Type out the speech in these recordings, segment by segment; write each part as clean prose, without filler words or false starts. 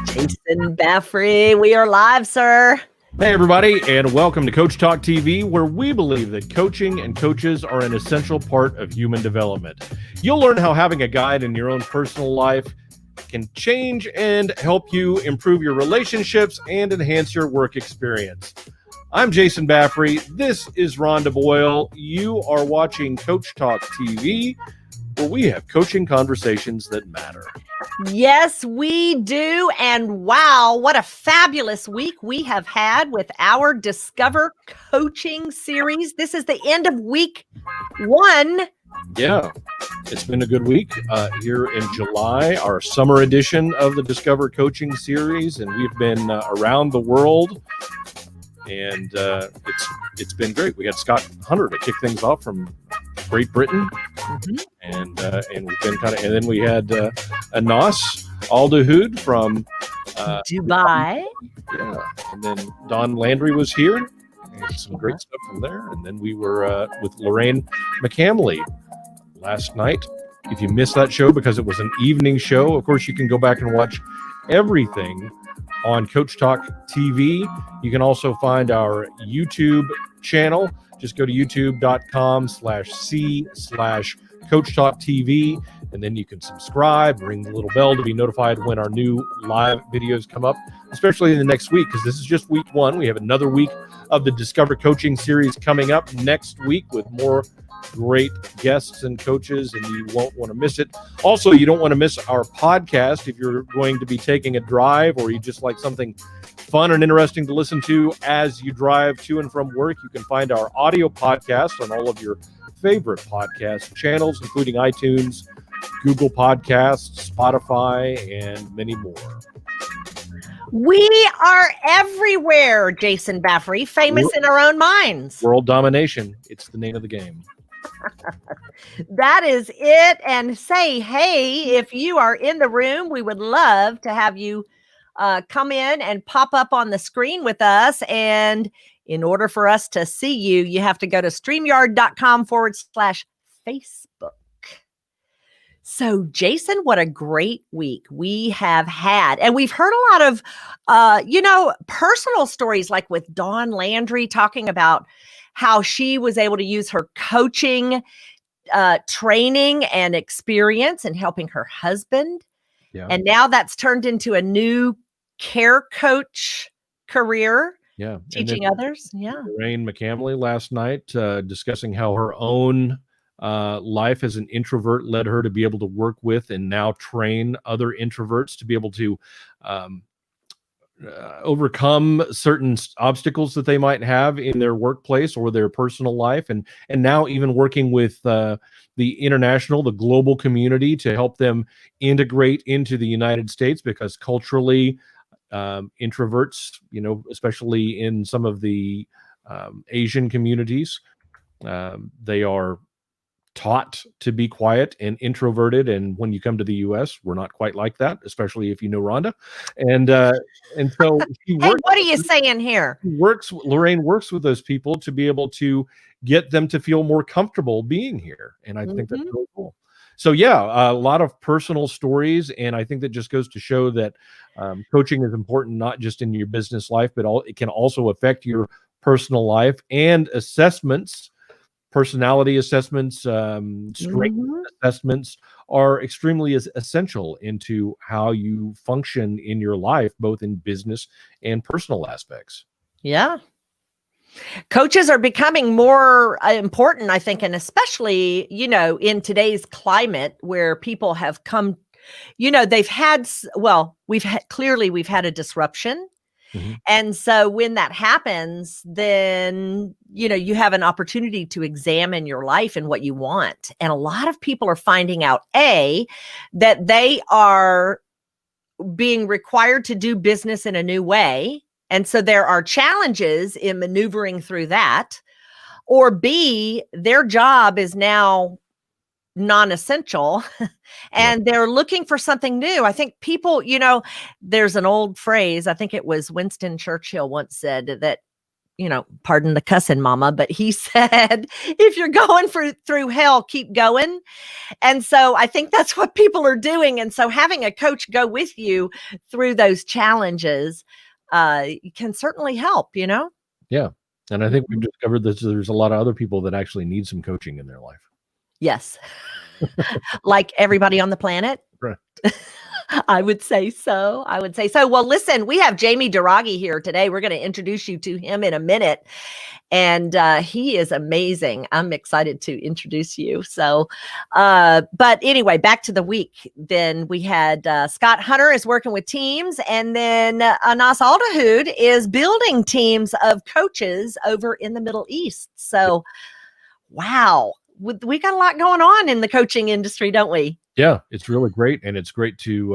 Jason Baffrey, we are live, sir. Hey, everybody, and welcome to Coach Talk TV, where we believe that coaching and coaches are an essential part of human development. You'll learn how having a guide in your own personal life can change and help you improve your relationships and enhance your work experience. I'm Jason Baffrey. This is Rhonda Boyle. You are watching Coach Talk TV, where we have coaching conversations that matter. Yes, we do. And wow, what a fabulous week we have had with our Discover Coaching series. This is the end of week 1. Yeah, it's been a good week here in July, our summer edition of the Discover Coaching series, and we've been around the world, and it's been great. We got Scott Hunter to kick things off from Great Britain, and we've been and then we had Anas Al-Dahoud from Dubai. Yeah, and then Don Landry was here, and some great stuff from there. And then we were with Lorraine McCamley last night. If you missed that show because it was an evening show, of course you can go back and watch everything on Coach Talk TV. You can also find our YouTube channel. Just go to youtube.com/c/Coach Talk TV, and then you can subscribe, ring the little bell to be notified when our new live videos come up, especially in the next week, because this is just week 1. We have another week of the Discover Coaching series coming up next week with more great guests and coaches, and you won't want to miss it. Also, you don't want to miss our podcast if you're going to be taking a drive, or you just like something fun and interesting to listen to as you drive to and from work. You can find our audio podcast on all of your favorite podcast channels, including iTunes, Google Podcasts, Spotify, and many more. We are everywhere, Jason Baffrey, famous in our own minds. World domination. It's the name of the game. That is it. And say, hey, if you are in the room, we would love to have you come in and pop up on the screen with us. And in order for us to see you, you have to go to StreamYard.com/Facebook. So, Jason, what a great week we have had. And we've heard a lot of, personal stories, like with Dawn Landry talking about how she was able to use her coaching training and experience in helping her husband. Yeah. And now that's turned into a new care coach career. Yeah. Teaching others. Yeah. Lorraine McCamley last night discussing how her own life as an introvert led her to be able to work with and now train other introverts to be able to overcome certain obstacles that they might have in their workplace or their personal life, and now even working with the global community to help them integrate into the United States, because culturally introverts, especially in some of the Asian communities, they are taught to be quiet and introverted, and when you come to the U.S., we're not quite like that, especially if you know Rhonda. And so she hey, what are you saying here? Lorraine works with those people to be able to get them to feel more comfortable being here, and I think that's really cool. So yeah, a lot of personal stories, and I think that just goes to show that coaching is important, not just in your business life, but it can also affect your personal life. And assessments, personality assessments, strength assessments are extremely essential into how you function in your life, both in business and personal aspects. Yeah. Coaches are becoming more important, I think, and especially, in today's climate where people have come, we've had a disruption. And so when that happens, then, you have an opportunity to examine your life and what you want. And a lot of people are finding out, that they are being required to do business in a new way. And so there are challenges in maneuvering through that. Or B, their job is now non-essential and they're looking for something new. I think people, there's an old phrase, I think it was Winston Churchill once said that pardon the cussing, mama, but he said, if you're going through hell, keep going. And so I think that's what people are doing. And so having a coach go with you through those challenges can certainly help, Yeah. And I think we've discovered that there's a lot of other people that actually need some coaching in their life. Yes. Like everybody on the planet. Right. I would say so. Well, listen, we have Jamie Daragi here today. We're going to introduce you to him in a minute. And he is amazing. I'm excited to introduce you. So, but anyway, back to the week. Then we had Scott Hunter is working with teams. And then Anas Aldahood is building teams of coaches over in the Middle East. So, wow. We got a lot going on in the coaching industry, don't we? Yeah, it's really great. And it's great to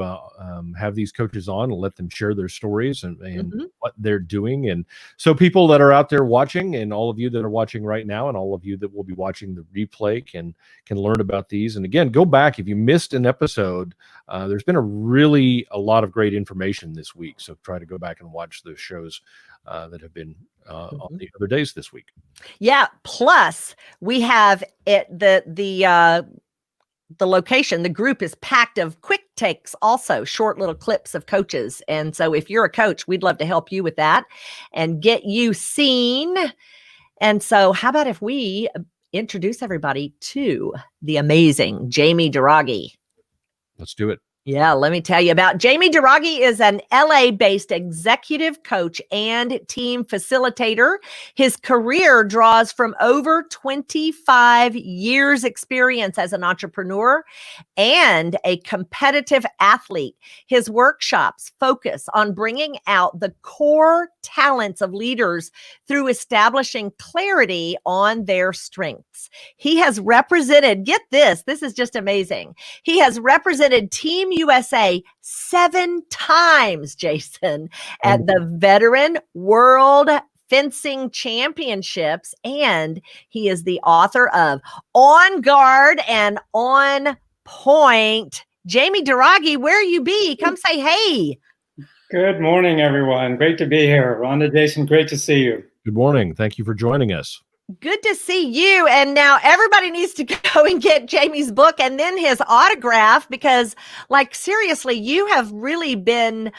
have these coaches on and let them share their stories and what they're doing. And so people that are out there watching, and all of you that are watching right now, and all of you that will be watching the replay can learn about these. And again, go back if you missed an episode. There's been a lot of great information this week. So try to go back and watch those shows that have been on the other days this week. Yeah. Plus, we have the location, the group is packed of quick takes, also short little clips of coaches. And so if you're a coach, we'd love to help you with that and get you seen. And so how about if we introduce everybody to the amazing Jamie Daragi? Let's do it. Yeah, let me tell you about Jamie Daragi is an LA-based executive coach and team facilitator. His career draws from over 25 years experience as an entrepreneur and a competitive athlete. His workshops focus on bringing out the core talents of leaders through establishing clarity on their strengths. He has represented, get this is just amazing. He has represented Team USA 7 times, Jason, at the Veteran World Fencing Championships. And he is the author of On Guard and On Point. Jamie Daragi, where you be? Come say hey. Good morning, everyone. Great to be here. Rhonda, Jason, great to see you. Good morning. Thank you for joining us. Good to see you. And now everybody needs to go and get Jamie's book and then his autograph, because seriously, you have really been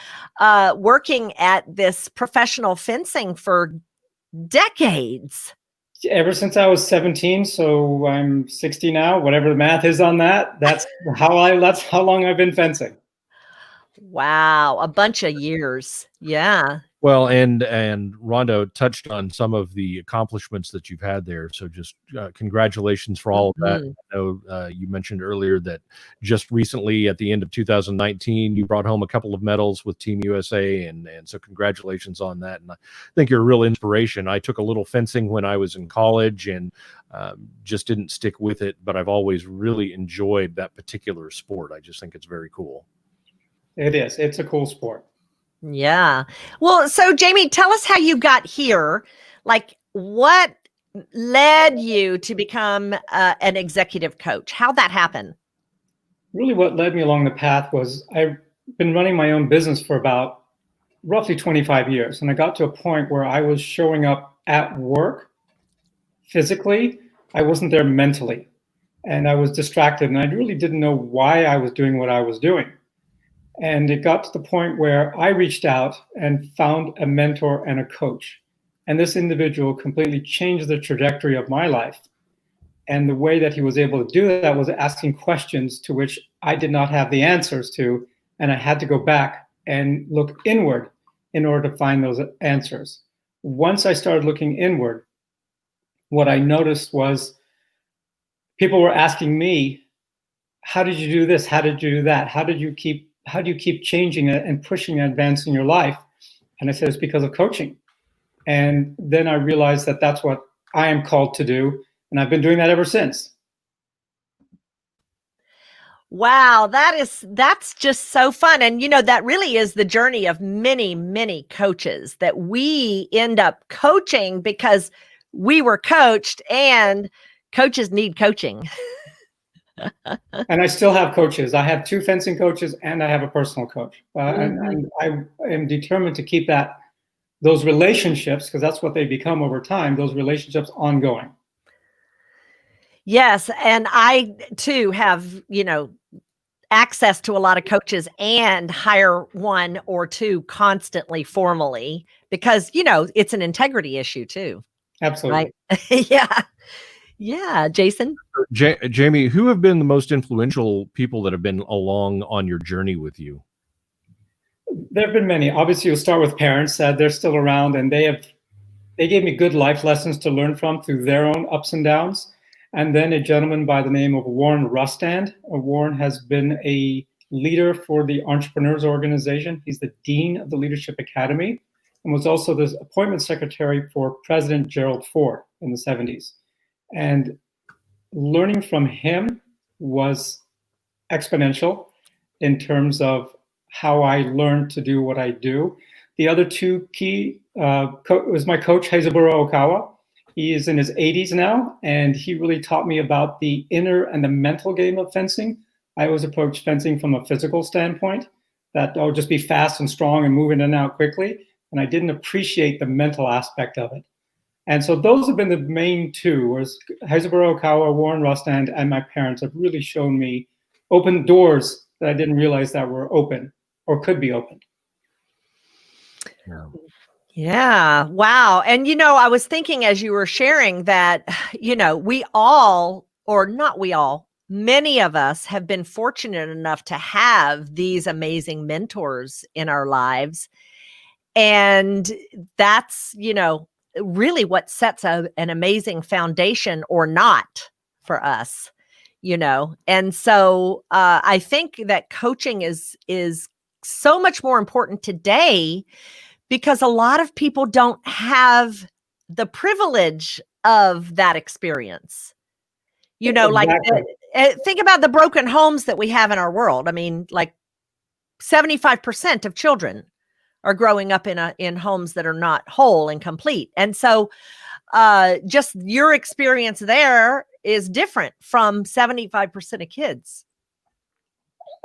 working at this professional fencing for decades. Ever since I was 17, so I'm 60 now, whatever the math is on that, that's how long I've been fencing. Wow, a bunch of years. Yeah. Well, and Rondo touched on some of the accomplishments that you've had there. So just congratulations for all of that. I know you mentioned earlier that just recently at the end of 2019, you brought home a couple of medals with Team USA. And so congratulations on that. And I think you're a real inspiration. I took a little fencing when I was in college and just didn't stick with it. But I've always really enjoyed that particular sport. I just think it's very cool. It is. It's a cool sport. Yeah. Well, so Jamie, tell us how you got here. What led you to become an executive coach? How'd that happen? Really what led me along the path was I've been running my own business for about roughly 25 years. And I got to a point where I was showing up at work physically. I wasn't there mentally. And I was distracted. And I really didn't know why I was doing what I was doing. And it got to the point where I reached out and found a mentor and a coach. And this individual completely changed the trajectory of my life. And the way that he was able to do that was asking questions to which I did not have the answers to. And I had to go back and look inward in order to find those answers. Once I started looking inward, what I noticed was people were asking me, how did you do this? How did you do that? How do you keep changing it and pushing and advancing your life? And I said, it's because of coaching. And then I realized that that's what I am called to do. And I've been doing that ever since. Wow, that's just so fun. And that really is the journey of many, many coaches, that we end up coaching because we were coached, and coaches need coaching. And I still have coaches. I have 2 fencing coaches and I have a personal coach. And I am determined to keep that those relationships, because that's what they become over time, those relationships ongoing. Yes. And I too have, access to a lot of coaches and hire one or two constantly formally because, it's an integrity issue too. Absolutely. Right. Yeah. Yeah. Jason. Jamie, who have been the most influential people that have been along on your journey with you? There have been many. Obviously, you'll start with parents. They're still around, and they gave me good life lessons to learn from through their own ups and downs. And then a gentleman by the name of Warren Rustand. Warren has been a leader for the Entrepreneurs Organization. He's the Dean of the Leadership Academy and was also the appointment secretary for President Gerald Ford in the 70s. And learning from him was exponential in terms of how I learned to do what I do. The other two key was my coach, Hazeburo Okawa. He is in his 80s now, and he really taught me about the inner and the mental game of fencing. I always approach fencing from a physical standpoint, that I'll just be fast and strong and move in and out quickly, and I didn't appreciate the mental aspect of it. And so those have been the main two, was Hazeburo Okawa, Warren Rustand, and my parents have really shown me, opened doors that I didn't realize that were open or could be opened. Yeah. Yeah. Wow. And, I was thinking as you were sharing that, we all, or not we all, many of us have been fortunate enough to have these amazing mentors in our lives. And that's, really what sets an amazing foundation or not for us, And so I think that coaching is so much more important today because a lot of people don't have the privilege of that experience. Exactly. Think about the broken homes that we have in our world. I mean, like 75% of children are growing up in homes that are not whole and complete. And so just your experience there is different from 75% of kids.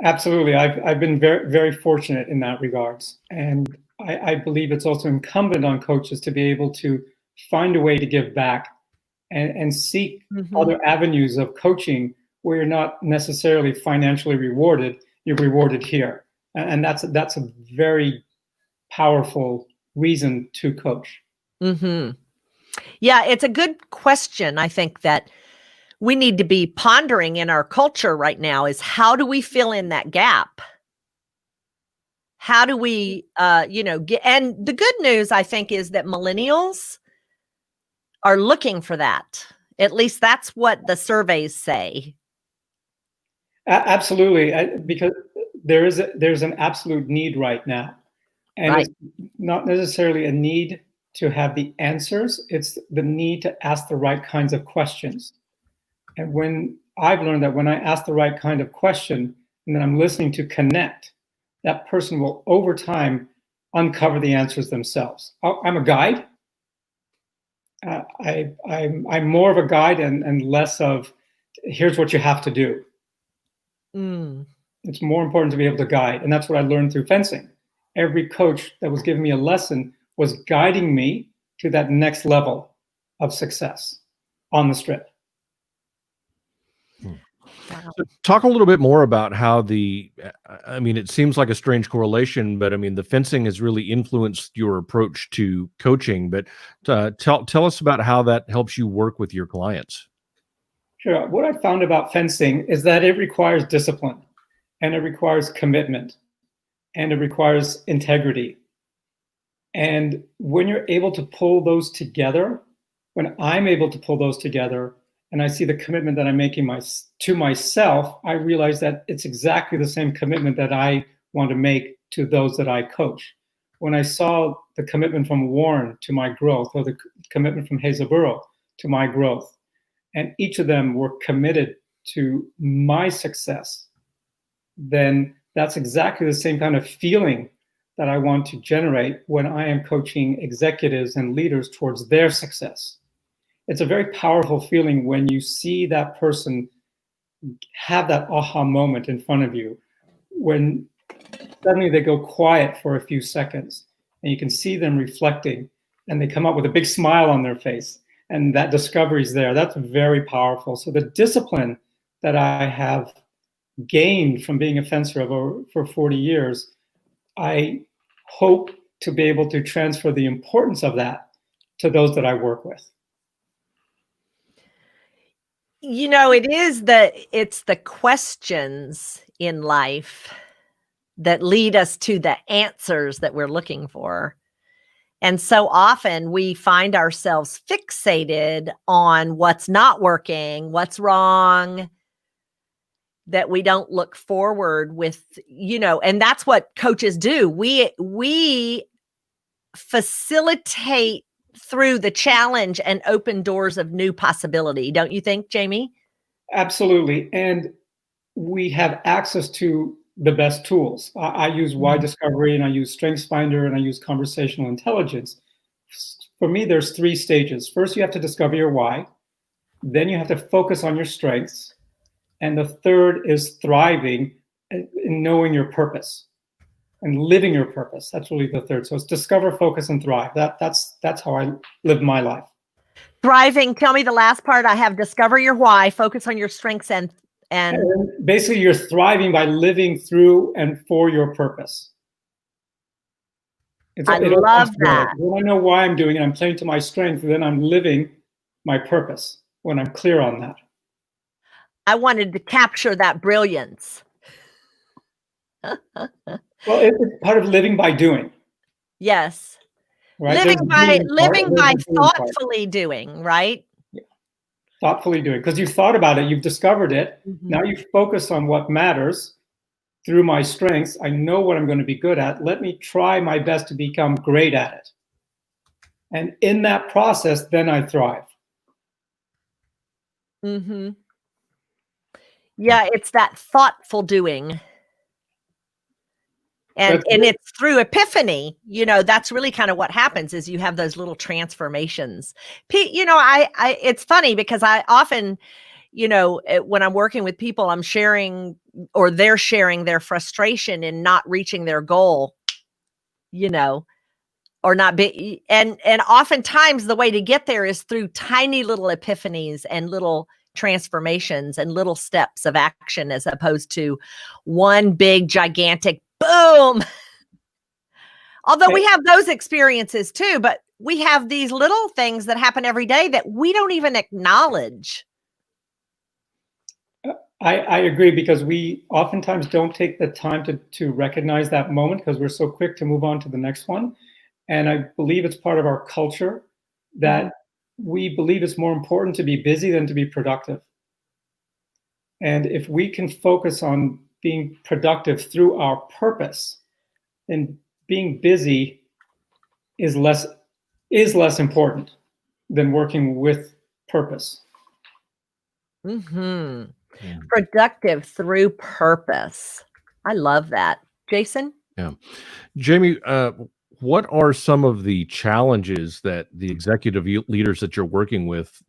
Absolutely. I've been very, very fortunate in that regards. And I believe it's also incumbent on coaches to be able to find a way to give back and seek other avenues of coaching where you're not necessarily financially rewarded, you're rewarded here. And that's a very powerful reason to coach. Yeah, it's a good question. I think that we need to be pondering in our culture right now is how do we fill in that gap? How do we, get, and the good news I think is that millennials are looking for that. At least that's what the surveys say. Absolutely, because there's an absolute need right now. And Right. It's not necessarily a need to have the answers, it's the need to ask the right kinds of questions. And when I've learned that when I ask the right kind of question and then I'm listening to connect, that person will over time uncover the answers themselves. I'm a guide. I'm more of a guide and less of here's what you have to do. It's more important to be able to guide. And that's what I learned through fencing. Every coach that was giving me a lesson was guiding me to that next level of success on the strip. So talk a little bit more about how it seems like a strange correlation, but the fencing has really influenced your approach to coaching, but tell us about how that helps you work with your clients. Sure. What I found about fencing is that it requires discipline and it requires commitment and it requires integrity. And when you're able to pull those together, when I'm able to pull those together, and I see the commitment that I'm making to myself, I realize that it's exactly the same commitment that I want to make to those that I coach. When I saw the commitment from Warren to my growth, or the commitment from Hazeburo to my growth, and each of them were committed to my success, then that's exactly the same kind of feeling that I want to generate when I am coaching executives and leaders towards their success. It's a very powerful feeling when you see that person have that aha moment in front of you, when suddenly they go quiet for a few seconds and you can see them reflecting, and they come up with a big smile on their face, and that discovery is there. That's very powerful. So the discipline that I have gained from being a fencer for 40 years, I hope to be able to transfer the importance of that to those that I work with. You know, it's the questions in life that lead us to the answers that we're looking for. And so often we find ourselves fixated on what's not working, what's wrong, that we don't look forward with, and that's what coaches do. We facilitate through the challenge and open doors of new possibility. Don't you think, Jamie? Absolutely. And we have access to the best tools. I use Why Discovery, and I use StrengthsFinder, and I use conversational intelligence. For me, there's 3 stages. First, you have to discover your why. Then you have to focus on your strengths. And the third is thriving in knowing your purpose and living your purpose. That's really the third. So it's discover, focus, and thrive. That's how I live my life. Thriving. Tell me the last part. I have discover your why, focus on your strengths, and basically you're thriving by living through and for your purpose. I love that. When I know why I'm doing it, I'm playing to my strength, then I'm living my purpose when I'm clear on that. I wanted to capture that brilliance. Well, it's part of living by doing. Yes. Right? Living by thoughtfully doing, right? Yeah. Thoughtfully doing. Because you've thought about it, you've discovered it. Mm-hmm. Now you focus on what matters through my strengths. I know what I'm going to be good at. Let me try my best to become great at it. And in that process, then I thrive. Mm-hmm. Yeah, it's that thoughtful doing. And it's through epiphany, that's really kind of what happens is you have those little transformations. It's funny because I often, when I'm working with people, I'm sharing or they're sharing their frustration in not reaching their goal, or not be. And oftentimes the way to get there is through tiny little epiphanies and little transformations and little steps of action, as opposed to one big, gigantic boom. Although we have those experiences too, but we have these little things that happen every day that we don't even acknowledge. I agree, because we oftentimes don't take the time to recognize that moment because we're so quick to move on to the next one. And I believe it's part of our culture that we believe it's more important to be busy than to be productive. And if we can focus on being productive through our purpose, then being busy is less important than working with purpose. Mm-hmm. Yeah. Productive through purpose. I love that. Jason? Yeah. Jamie, what are some of the challenges that the executive leaders that you're working with,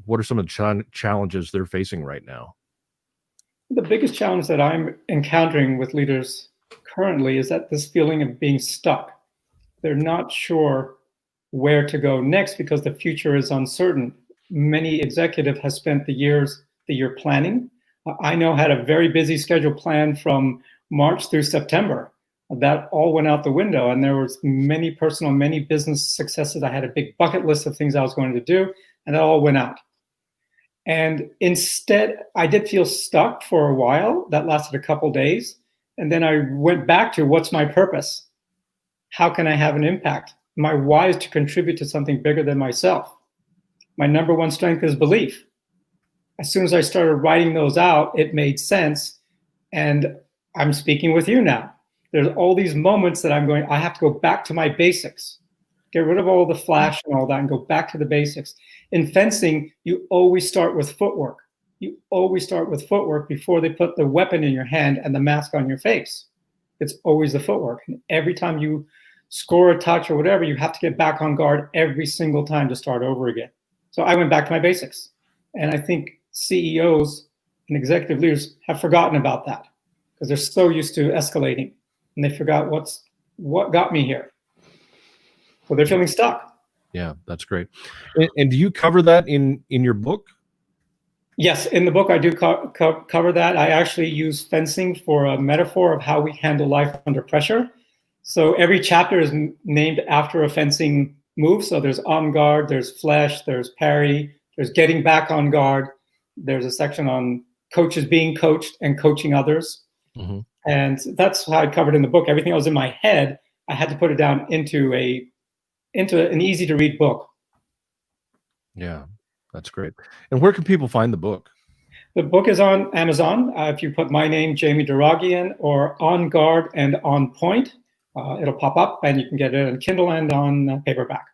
what are some of the challenges they're facing right now? The biggest challenge that I'm encountering with leaders currently is that this feeling of being stuck. They're not sure where to go next because the future is uncertain. Many executives have spent the year planning. I know had a very busy schedule planned from March through September. That all went out the window, and there was many personal, many business successes. I had a big bucket list of things I was going to do, and that all went out. And instead, I did feel stuck for a while. That lasted a couple days. And then I went back to what's my purpose? How can I have an impact? My why is to contribute to something bigger than myself. My number one strength is belief. As soon as I started writing those out, it made sense. And I'm speaking with you now. There's all these moments that I have to go back to my basics. Get rid of all the flash and all that and go back to the basics. In fencing, you always start with footwork. You always start with footwork before they put the weapon in your hand and the mask on your face. It's always the footwork. And every time you score a touch or whatever, you have to get back on guard every single time to start over again. So I went back to my basics. And I think CEOs and executive leaders have forgotten about that because they're so used to escalating and they forgot what got me here. So they're feeling stuck. Yeah, that's great. And do you cover that in your book? Yes, in the book I do cover that. I actually use fencing for a metaphor of how we handle life under pressure. So every chapter is named after a fencing move. So there's on guard, there's flesh, there's parry, there's getting back on guard. There's a section on coaches being coached and coaching others. Mm-hmm. And that's how I covered in the book. Everything that was in my head, I had to put it down into an easy to read book. Yeah, that's great. And where can people find the book? The book is on Amazon. If you put my name, Jamie Daragian, or On Guard and On Point, it'll pop up, and you can get it on Kindle and on paperback.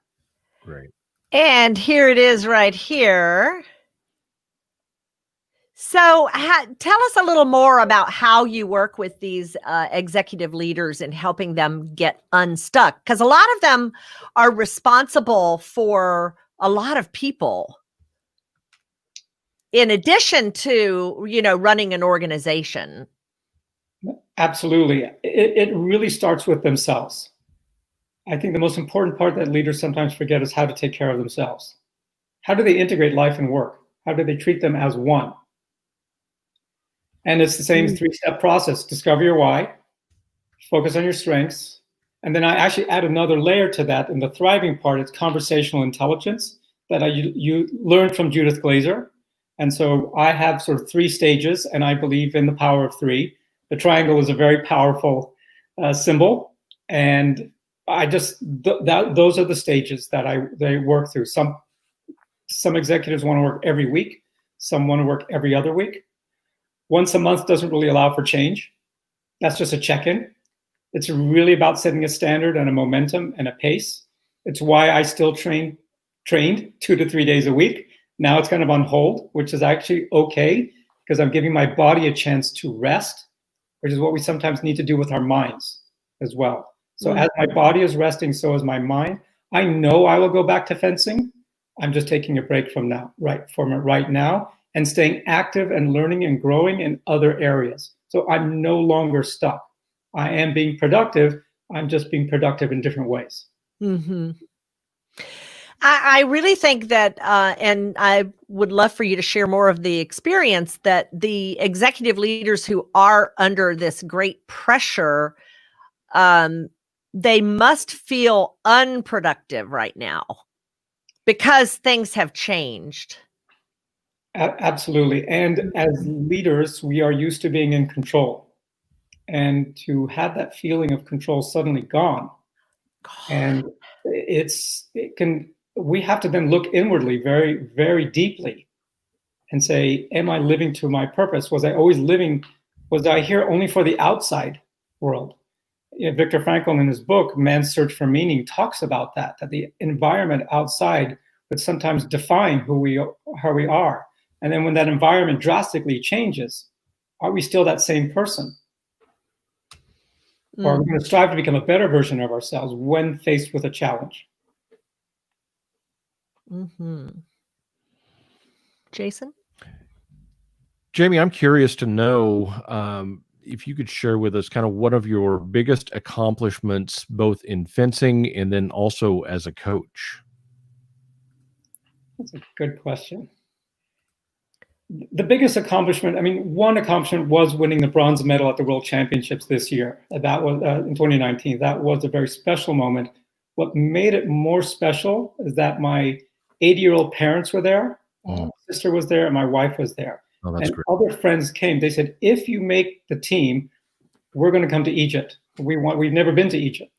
Great. And here it is right here. So tell us a little more about how you work with these executive leaders in helping them get unstuck, because a lot of them are responsible for a lot of people in addition to, running an organization. Absolutely. It really starts with themselves. I think the most important part that leaders sometimes forget is how to take care of themselves. How do they integrate life and work? How do they treat them as one? And it's the same three-step process. Discover your why, focus on your strengths, and then I actually add another layer to that. In the thriving part, it's conversational intelligence that you learned from Judith Glaser. And so I have sort of 3 stages, and I believe in the power of 3. The triangle is a very powerful symbol, and I just those are the stages that they work through. Some executives want to work every week. Some want to work every other week. Once a month doesn't really allow for change. That's just a check-in. It's really about setting a standard and a momentum and a pace. It's why I still trained 2 to 3 days a week. Now it's kind of on hold, which is actually okay, because I'm giving my body a chance to rest, which is what we sometimes need to do with our minds as well. So as my body is resting, so is my mind. I know I will go back to fencing. I'm just taking a break from right now, and staying active and learning and growing in other areas. So I'm no longer stuck. I am being productive. I'm just being productive in different ways. Mm-hmm. I really think that, and I would love for you to share more of the experience, that the executive leaders who are under this great pressure, they must feel unproductive right now because things have changed. Absolutely. And as leaders, we are used to being in control. And to have that feeling of control suddenly gone, and we have to then look inwardly very, very deeply and say, am I living to my purpose? Was I here only for the outside world? Viktor Frankl, in his book, Man's Search for Meaning, talks about that the environment outside would sometimes define who we are. And then when that environment drastically changes, are we still that same person? Or are we going to strive to become a better version of ourselves when faced with a challenge? Mm-hmm. Jason? Jamie, I'm curious to know if you could share with us kind of one of your biggest accomplishments, both in fencing and then also as a coach. That's a good question. The biggest accomplishment, one accomplishment was winning the bronze medal at the World Championships this year. That was in 2019. That was a very special moment. What made it more special is that my 80-year-old parents were there, my sister was there, and my wife was there. Oh, that's and great. Other friends came. They said, if you make the team, we're going to come to Egypt. We've never been to Egypt.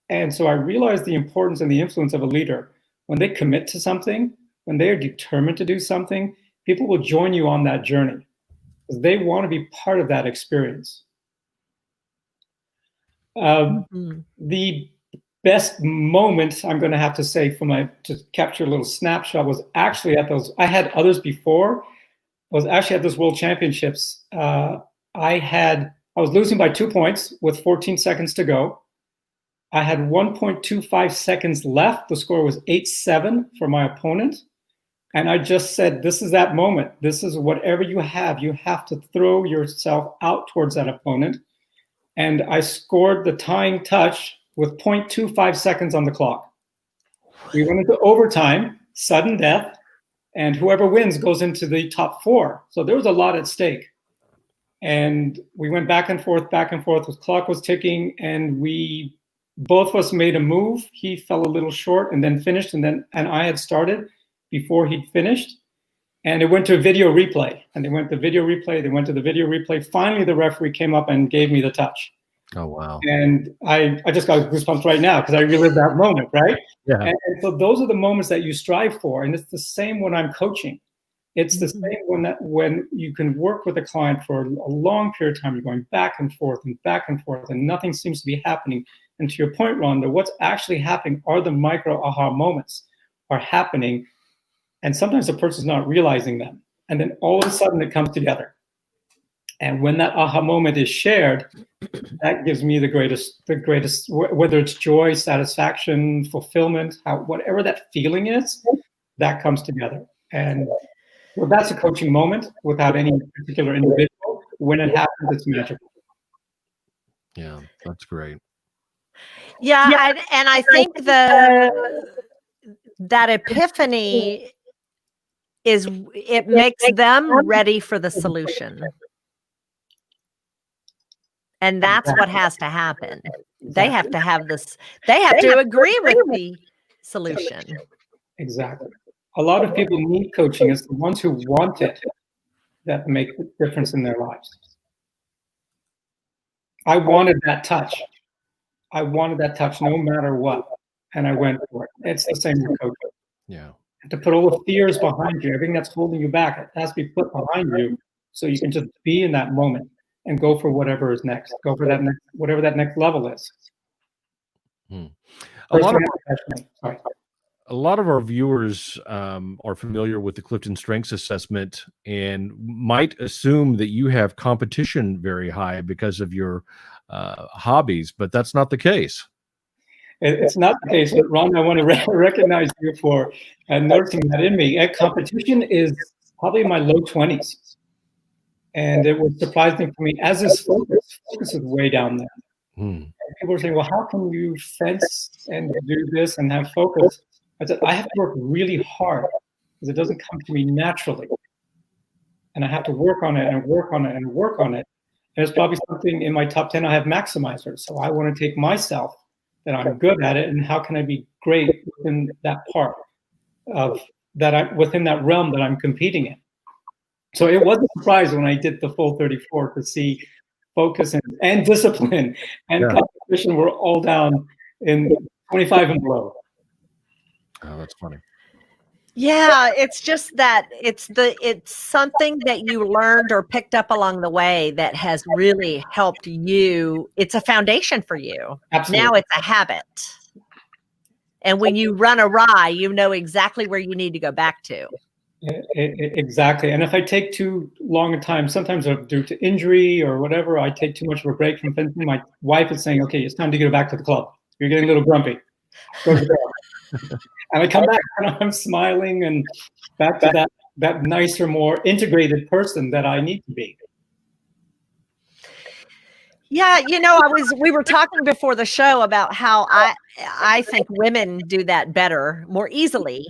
And so I realized the importance and the influence of a leader. When they commit to something, when they are determined to do something, people will join you on that journey because they want to be part of that experience. The best moment, I'm going to have to say, to capture a little snapshot, was actually at those. I had others before. Was actually at those World Championships. I was losing by 2 points with 14 seconds to go. I had 1.25 seconds left. The score was 8-7 for my opponent. And I just said, this is that moment. This is whatever you have to throw yourself out towards that opponent. And I scored the tying touch with 0.25 seconds on the clock. We went into overtime, sudden death, and whoever wins goes into the top 4. So there was a lot at stake. And we went back and forth. The clock was ticking, and both of us made a move. He fell a little short and then finished, and I had started before he'd finished. And it went to a video replay, and they went to the video replay. Finally, the referee came up and gave me the touch. Oh, wow. And I just got goosebumps right now because I relived that moment, right? Yeah. And so those are the moments that you strive for. And it's the same when I'm coaching. It's the same when you can work with a client for a long period of time, you're going back and forth, and nothing seems to be happening. And to your point, Rhonda, what's actually happening are the micro aha moments are happening. And sometimes the person's not realizing them. And then all of a sudden it comes together. And when that aha moment is shared, that gives me the greatest, whether it's joy, satisfaction, fulfillment, whatever that feeling is, that comes together. And well, that's a coaching moment without any particular individual. When it happens, it's magical. Yeah, that's great. Yeah, and I think that epiphany it makes them ready for the solution. And that's what has to happen. They have to have this, they have to agree with the solution. Exactly. A lot of people need coaching. It's the ones who want it that make the difference in their lives. I wanted that touch. No matter what. And I went for it. It's the same with coaching. Yeah. To put all the fears behind you, everything that's holding you back, it has to be put behind you so you can just be in that moment and go for whatever is next. Go for that next, whatever that next level is. A lot of our viewers are familiar with the Clifton Strengths Assessment and might assume that you have competition very high because of your hobbies, but that's not the case. It's not the case, but Ron, I want to recognize you for noticing that in me. Competition is probably in my low 20s. And it was surprising for me, as is focus. Focus is way down there. People are saying, well, how can you fence and do this and have focus? I said, I have to work really hard because it doesn't come to me naturally. And I have to work on it and work on it and work on it. And it's probably something in my top 10 I have maximizers. So I want to take myself that I'm good at it, and how can I be great within that part of that within that realm that I'm competing in. So it was a surprise when I did the full 34 to see focus and discipline and competition were all down in 25 and below. Oh, that's funny. Yeah, it's just that it's something that you learned or picked up along the way that has really helped you. It's a foundation for you. Absolutely. Now it's a habit. And when you run awry, you know exactly where you need to go back to. Exactly. And if I take too long a time, sometimes due to injury or whatever, I take too much of a break from fencing. My wife is saying, okay, it's time to get back to the club. You're getting a little grumpy. Go to the club. And I come back and I'm smiling and back to that nicer, more integrated person that I need to be. Yeah, we were talking before the show about how I think women do that better, more easily.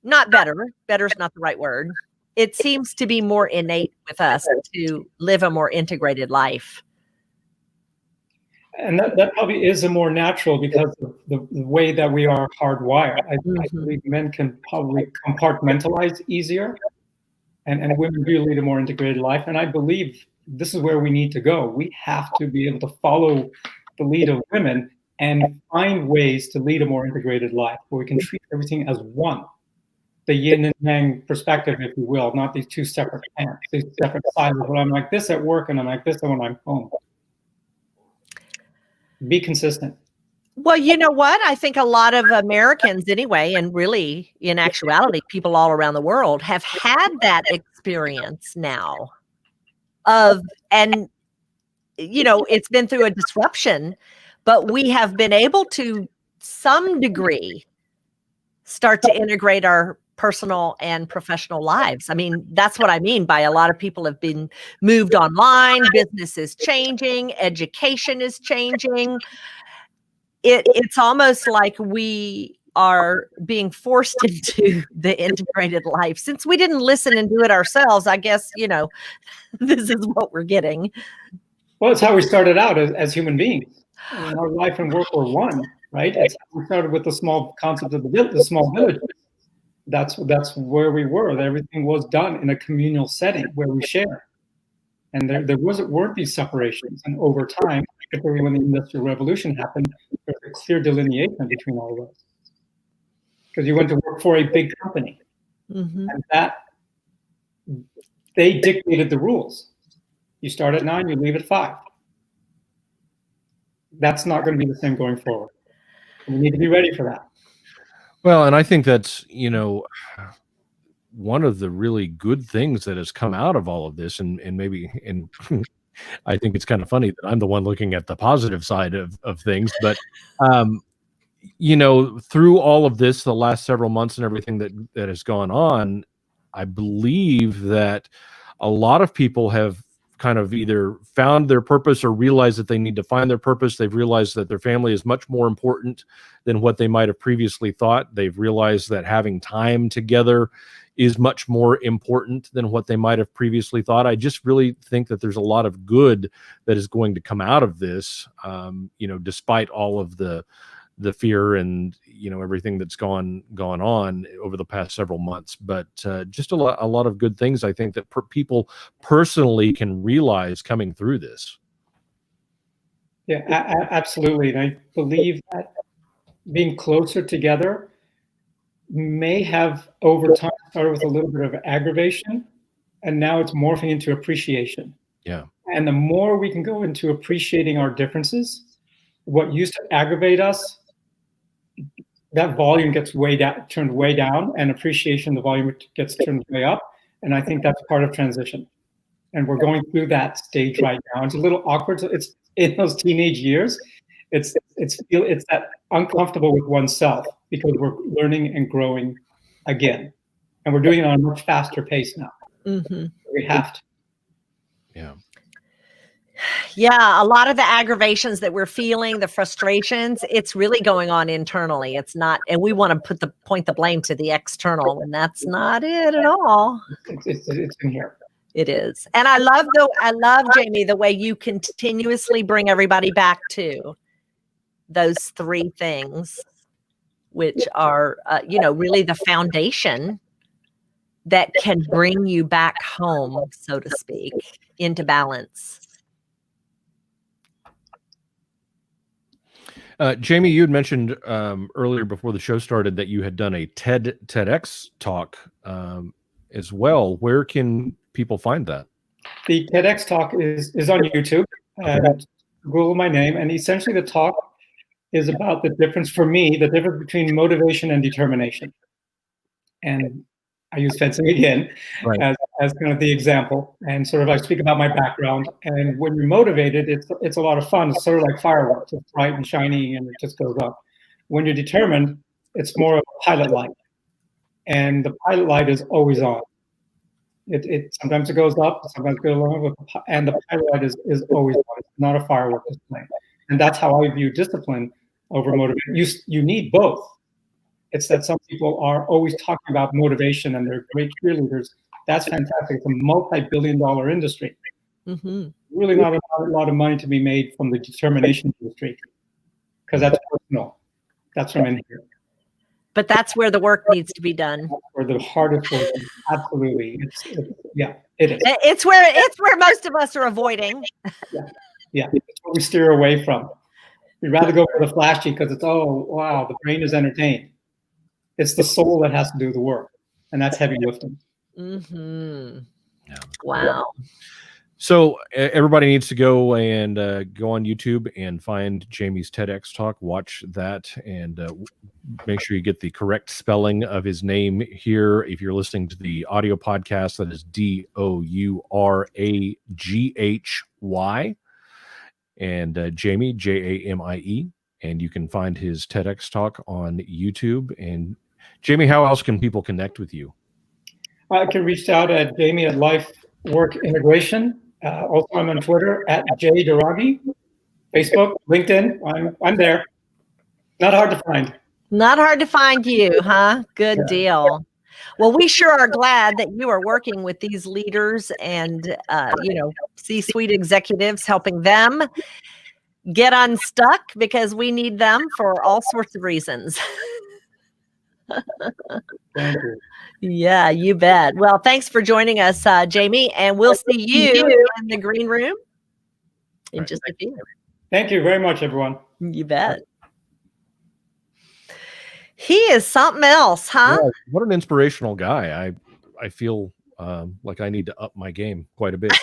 Not better. Better's not the right word. It seems to be more innate with us to live a more integrated life. And that probably is a more natural because of the way that we are hardwired. I believe men can probably compartmentalize easier, and women do lead a more integrated life. And I believe this is where we need to go. We have to be able to follow the lead of women and find ways to lead a more integrated life where we can treat everything as one. The yin and yang perspective, if you will, not these two separate camps, these separate silos. Well, I'm like this at work and I'm like this when I'm home. Be consistent. Well, you know what? I think a lot of Americans anyway, and really in actuality, people all around the world have had that experience now and it's been through a disruption, but we have been able to some degree start to integrate our personal and professional lives. I mean, that's what I mean by a lot of people have been moved online, business is changing, education is changing. It's almost like we are being forced into the integrated life. Since we didn't listen and do it ourselves, I guess, this is what we're getting. Well, it's how we started out as human beings. I mean, our life and work were one, right? We started with the small concept of the small village. That's where we were. Everything was done in a communal setting where we share. And there weren't these separations. And over time, particularly when the Industrial Revolution happened, there was a clear delineation between all of those. Because you went to work for a big company. Mm-hmm. And they dictated the rules. You start at 9, you leave at 5. That's not going to be the same going forward. We need to be ready for that. Well, and I think that's, one of the really good things that has come out of all of this, and I think it's kind of funny that I'm the one looking at the positive side of things, but through all of this, the last several months and everything that has gone on, I believe that a lot of people have kind of either found their purpose or realized that they need to find their purpose. They've realized that their family is much more important than what they might have previously thought. They've realized that having time together is much more important than what they might have previously thought. I just really think that there's a lot of good that is going to come out of this, despite all of the fear and everything that's gone on over the past several months, but just a lot of good things I think that people personally can realize coming through this. Yeah, absolutely. And I believe that being closer together may have over time started with a little bit of aggravation, and now it's morphing into appreciation. Yeah. And the more we can go into appreciating our differences, what used to aggravate us, that volume gets turned way down, and appreciation, the volume gets turned way up. And I think that's part of transition. And we're going through that stage right now. It's a little awkward. It's in those teenage years. It's that uncomfortable with oneself because we're learning and growing again, and we're doing it on a much faster pace now. Mm-hmm. We have to. Yeah. Yeah, a lot of the aggravations that we're feeling, the frustrations, it's really going on internally. It's not, and we want to point the blame to the external, and that's not it at all. It's in here. It is. And I love Jamie, the way you continuously bring everybody back to those 3 things, which are, really the foundation that can bring you back home, so to speak, into balance. Jamie, you had mentioned earlier before the show started that you had done a TEDx talk as well. Where can people find that? The TEDx talk is on YouTube. Google my name, and essentially the talk is about the difference between motivation and determination. And I use fencing again, right, as kind of the example, and sort of I speak about my background. And when you're motivated, it's a lot of fun. It's sort of like fireworks. It's bright and shiny, and it just goes up. When you're determined, it's more of a pilot light, and the pilot light is always on. It sometimes it goes up, sometimes it goes low, and the pilot light is always on. It's not a firework display, and that's how I view discipline over motivation. You need both. It's that some people are always talking about motivation and they're great cheerleaders. That's fantastic. It's a multi-billion-dollar industry. Mm-hmm. Really not a lot of money to be made from the determination industry, because that's personal. That's from in here. But that's where the work needs to be done. That's where the hardest work is. Absolutely. It is. It's where most of us are avoiding. Yeah. It's what we steer away from. We'd rather go for the flashy because it's, oh, wow, the brain is entertained. It's the soul that has to do the work, and that's heavy lifting. Mm-hmm. Yeah. Wow. So everybody needs to go and go on YouTube and find Jamie's TEDx talk. Watch that and make sure you get the correct spelling of his name here. If you're listening to the audio podcast, that is Douraghy, and Jamie, Jamie. And you can find his TEDx talk on YouTube. And Jamie, how else can people connect with you? I can reach out at Jamie at Life Work Integration. Also, I'm on Twitter at Douraghy, Facebook, LinkedIn. I'm there. Not hard to find. Not hard to find you, huh? Good deal. Well, we sure are glad that you are working with these leaders and, C-suite executives, helping them get unstuck because we need them for all sorts of reasons. Thank you. Yeah, you bet. Well, thanks for joining us, Jamie, and we'll see you in the green room in just a few. Thank you very much, everyone. You bet. He is something else, huh? Yeah, what an inspirational guy. I feel like I need to up my game quite a bit.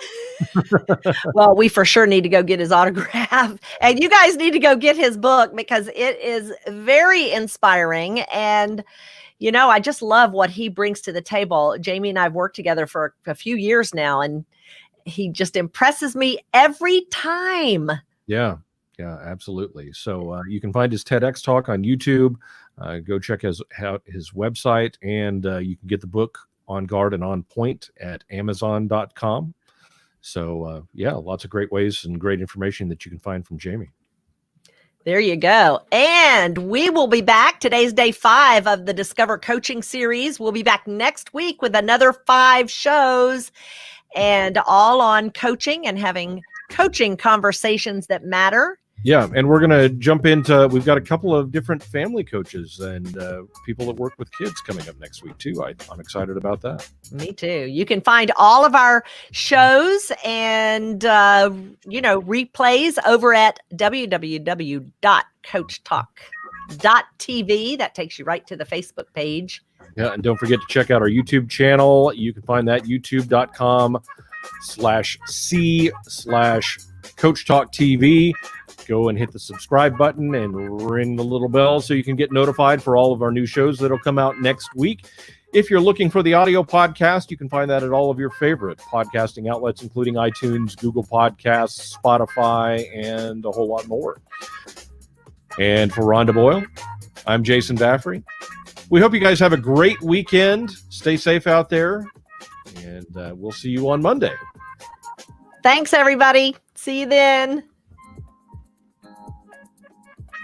Well, we for sure need to go get his autograph, and you guys need to go get his book because it is very inspiring. And, I just love what he brings to the table. Jamie and I have worked together for a few years now, and he just impresses me every time. Yeah, absolutely. So you can find his TEDx talk on YouTube. Go check out his website, and you can get the book On Guard and On Point at Amazon.com. So lots of great ways and great information that you can find from Jamie. There you go. And we will be back. Today's day 5 of the Discover Coaching series. We'll be back next week with another 5 shows, and all on coaching and having coaching conversations that matter. Yeah, and we're going to jump into, we've got a couple of different family coaches and people that work with kids coming up next week too. I'm excited about that. Me too. You can find all of our shows and, replays over at www.coachtalk.tv. That takes you right to the Facebook page. Yeah, and don't forget to check out our YouTube channel. You can find that youtube.com/C/CoachTalkTV. Go and hit the subscribe button and ring the little bell so you can get notified for all of our new shows that'll come out next week. If you're looking for the audio podcast, you can find that at all of your favorite podcasting outlets, including iTunes, Google Podcasts, Spotify, and a whole lot more. And for Rhonda Boyle, I'm Jason Daffrey. We hope you guys have a great weekend. Stay safe out there, and we'll see you on Monday. Thanks, everybody. See you then.